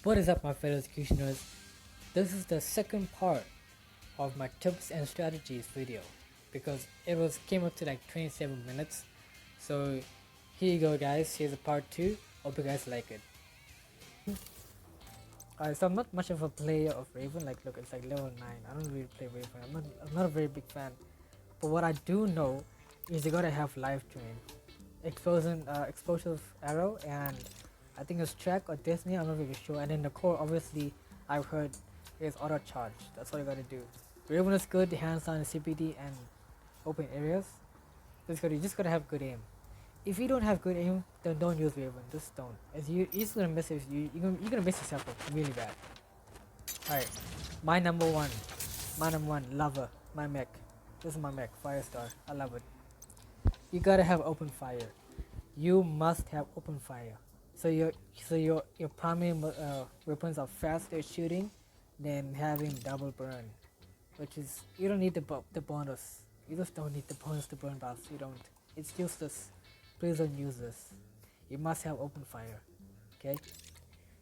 What is up, my fellow executioners? This is the second part of my tips and strategies video because it was came up to like 27 minutes. So here you go, guys. Here's a part 2. Hope you guys like it. Alright, so I'm not much of a player of Raven. Like, look, it's like level 9. I don't really play Raven. I'm not a very big fan. But what I do know is you gotta have life drain, explosive arrow, and I think it's track or Disney. I'm not really sure. And then the core, obviously, I've heard is auto charge. That's all you gotta do. Raven is good, hands on CPD and open areas. You just gotta have good aim. If you don't have good aim, then don't use Raven. Just don't. As you're just gonna miss it. You're gonna miss yourself up really bad. Alright, my number one, lover, my mech. This is my mech, Firestar. I love it. You gotta have open fire. You must have open fire. So your primary weapons are faster shooting than having double burn, which is you don't need the bonus. You just don't need the bonus to burn buffs. You don't. It's useless. Please don't use this. You must have open fire. Okay.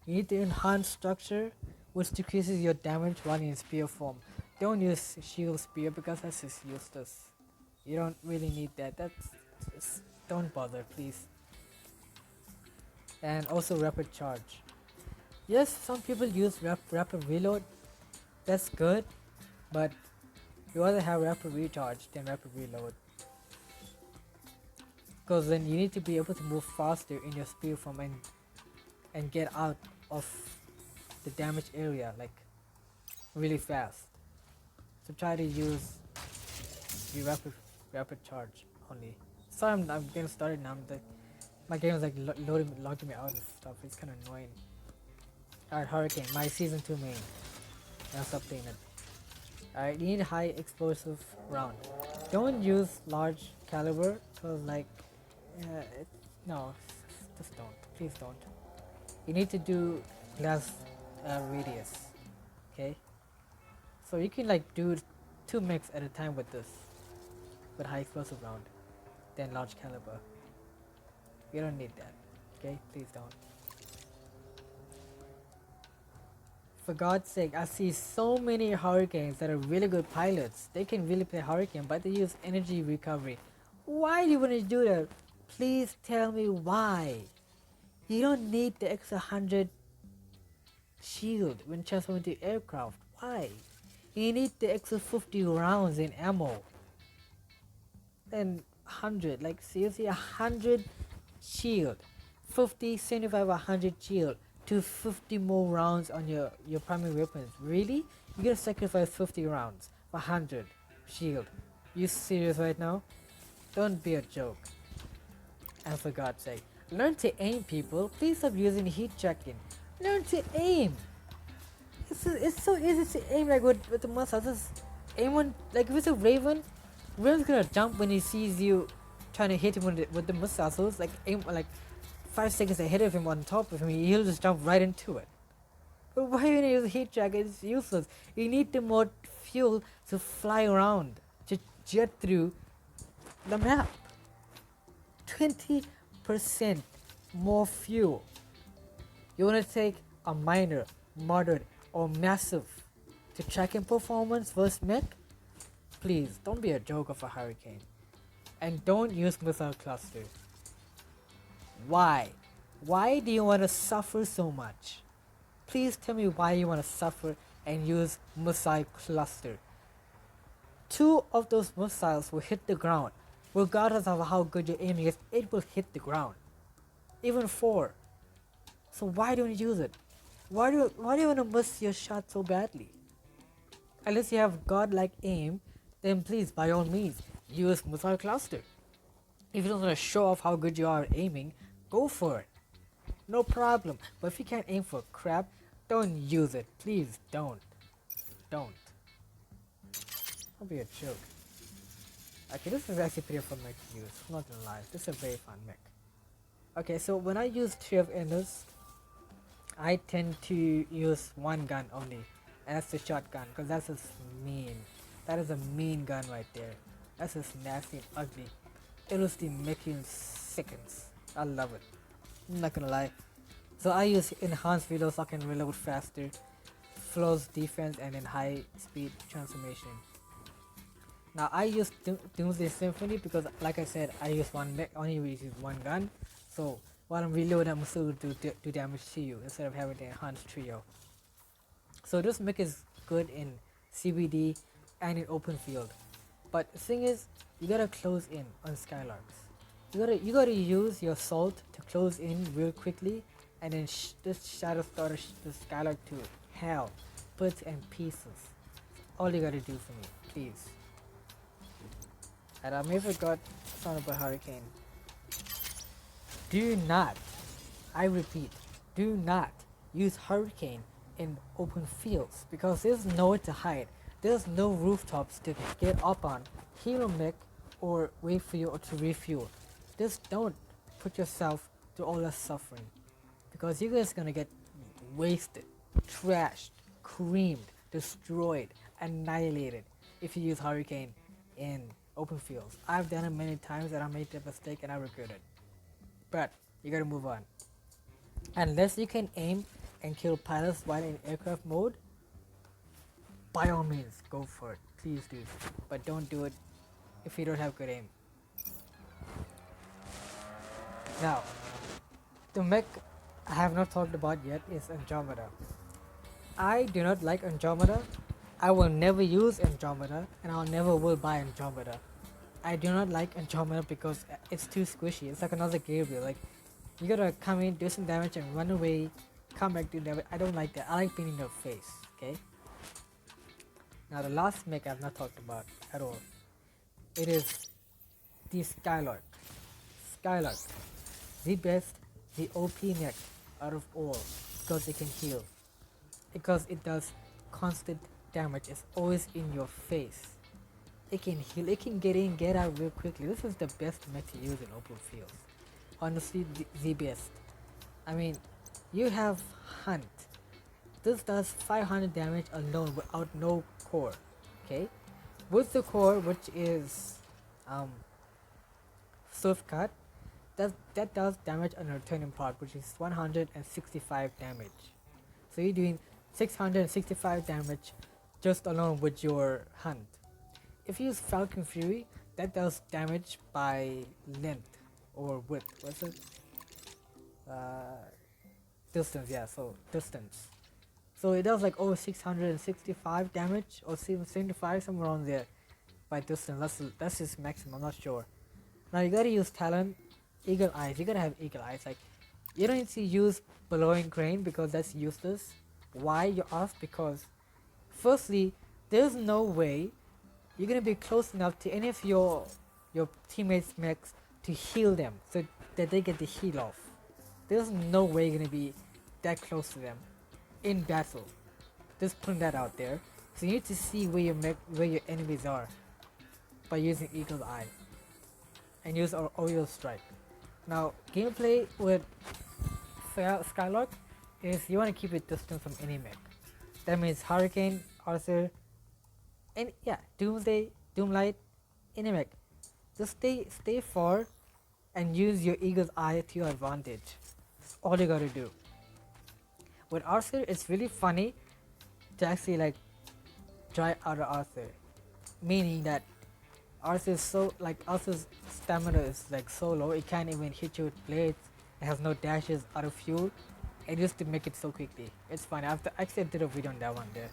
You need to enhance structure, which decreases your damage while in spear form. Don't use shield spear because that's just useless. You don't really need that. Don't bother, please. And also rapid charge. Yes, some people use rapid reload. That's good, but you rather have rapid recharge than rapid reload. Because then you need to be able to move faster in your spear form and get out of the damage area like really fast. So try to use the rapid charge only. So I'm getting started now. My game is like logging me out and stuff. It's kind of annoying. Alright, Hurricane, my season 2 main. I'll stop playing it. Alright, you need a high explosive round. Don't use large caliber because like no, just don't. Please don't. You need to do glass radius. Okay. So you can like do 2 mechs at a time with this, with high explosive round, then large caliber. You don't need that. Okay, please don't. For God's sake, I see so many Hurricanes that are really good pilots. They can really play Hurricane, but they use energy recovery. Why do you want to do that? Please tell me why. You don't need the extra 100 shield when transforming to aircraft. Why? You need the extra 50 rounds in ammo. And 100, like seriously, 100 shield. 50, 75, 100 shield to 50 more rounds on your primary weapons. Really? You gotta sacrifice 50 rounds for 100 shield. You serious right now? Don't be a joke. And for God's sake, learn to aim, people. Please stop using heat tracking. Learn to aim. It's so easy to aim like with the muscle. Just aim on, like if it's a Raven, Raven's gonna jump when he sees you trying to hit him with the muscles. Like aim like 5 seconds ahead of him on top of him, he'll just jump right into it. But why you use heat track? It's useless. You need the more fuel to fly around, to jet through the map. 20% more fuel. You want to take a minor, moderate, or massive to tracking performance versus mech? Please don't be a joke of a Hurricane. And don't use missile cluster. Why? Why do you want to suffer so much? Please tell me why you want to suffer and use missile cluster. 2 of those missiles will hit the ground. Regardless of how good your aiming is, it will hit the ground. Even 4. So why don't you use it? Why do you want to miss your shot so badly? Unless you have godlike aim, then please, by all means, use missile cluster. If you don't want to show off how good you are at aiming, go for it. No problem. But if you can't aim for crap, don't use it. Please don't. Don't. Don't be a joke. Okay, this is actually pretty fun mech to use. I'm not gonna lie. This is a very fun mech. Okay, so when I use Tree of Enders, I tend to use one gun only. And that's the shotgun, because that's just mean. That is a mean gun right there. That's just nasty and ugly. It will still make you in seconds. I love it. I'm not gonna lie. So I use enhanced video so I can reload faster, flows defense, and then high speed transformation. Now I use Doomsday Symphony because, like I said, I use one mech, only use one gun. So while I'm reloading, I'm still do damage to you instead of having the enhanced trio. So this mech is good in CBD and in open field. But the thing is, you gotta close in on Skylarks. You gotta use your salt to close in real quickly, and then just Shadow Starter the Skylark to hell, put in pieces. All you gotta do for me, please. And I may forgot Son of a Hurricane. Do not, I repeat, do not use Hurricane in open fields because there's nowhere to hide. There's no rooftops to get up on, heal a mech, or wait for you or to refuel. Just don't put yourself to all that suffering because you're just gonna get wasted, trashed, creamed, destroyed, annihilated if you use Hurricane in open fields. I've done it many times and I made that mistake and I regret it. But you gotta move on. Unless you can aim and kill pilots while in aircraft mode, by all means, go for it. Please do. But don't do it if you don't have good aim. Now, the mech I have not talked about yet is Andromeda. I do not like Andromeda. I will never use Andromeda and I'll never will buy Andromeda. I do not like Andromeda because it's too squishy. It's like another Gabriel. Like, you gotta come in, do some damage and run away, come back, do damage. I don't like that. I like being in your face, okay? Now the last mech I've not talked about at all. It is the Skylark. Skylark. The best, the OP mech out of all because it can heal. Because it does constant damage. It's always in your face. It can heal, it can get in, get out real quickly. This is the best mech to use in open fields. Honestly, the best. I mean, you have Hunt. This does 500 damage alone without no core. Okay? With the core, which is Swift Cut, that does damage on a returning part, which is 165 damage. So you're doing 665 damage just alone with your Hunt. If you use Falcon Fury, that does damage by length or width. What's it? Distance, yeah, so distance. So it does like over 665 damage or 75, somewhere around there by distance. That's his maximum, I'm not sure. Now you gotta use talent, Eagle Eyes. You gotta have Eagle Eyes. Like, you don't need to use Blowing Crane because that's useless. Why, you ask? Because firstly, there's no way you're gonna be close enough to any of your teammates' mechs to heal them so that they get the heal off. There's no way you're gonna be that close to them in battle. Just putting that out there. So you need to see where your enemies are by using Eagle's Eye and use Oreo Strike. Now, gameplay with Skylark is you want to keep it distant from any mech. That means Hurricane, Arthur, and yeah, Doomsday, Doomlight, any mech. Just stay far and use your Eagle's Eye to your advantage. That's all you gotta do. With Arthur, it's really funny to actually like try out of Arthur, meaning that Arthur's stamina is like so low, it can't even hit you with blades. It has no dashes out of fuel, and just to make it so quickly. It's funny. I did a video on that one there.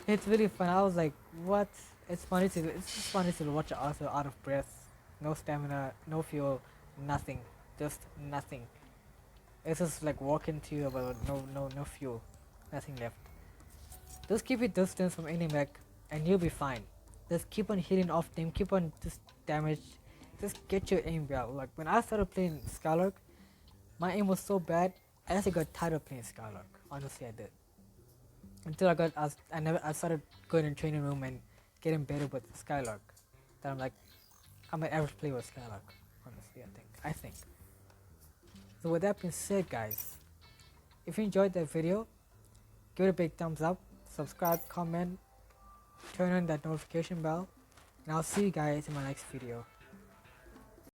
It's really fun. I was like, what? It's just funny to watch Arthur out of breath, no stamina, no fuel, nothing, just nothing. It's just like walking to you about no fuel, nothing left. Just keep it distance from any mech and you'll be fine. Just keep on hitting off them, keep on just damage, just get your aim well. Like when I started playing Skylark, my aim was so bad, I actually got tired of playing Skylark. Honestly, I did. Until I started going in training room and getting better with Skylark. Then I'm like, I'm an average player with Skylark. Honestly, I think. So with that being said, guys, if you enjoyed that video, give it a big thumbs up, subscribe, comment, turn on that notification bell, and I'll see you guys in my next video.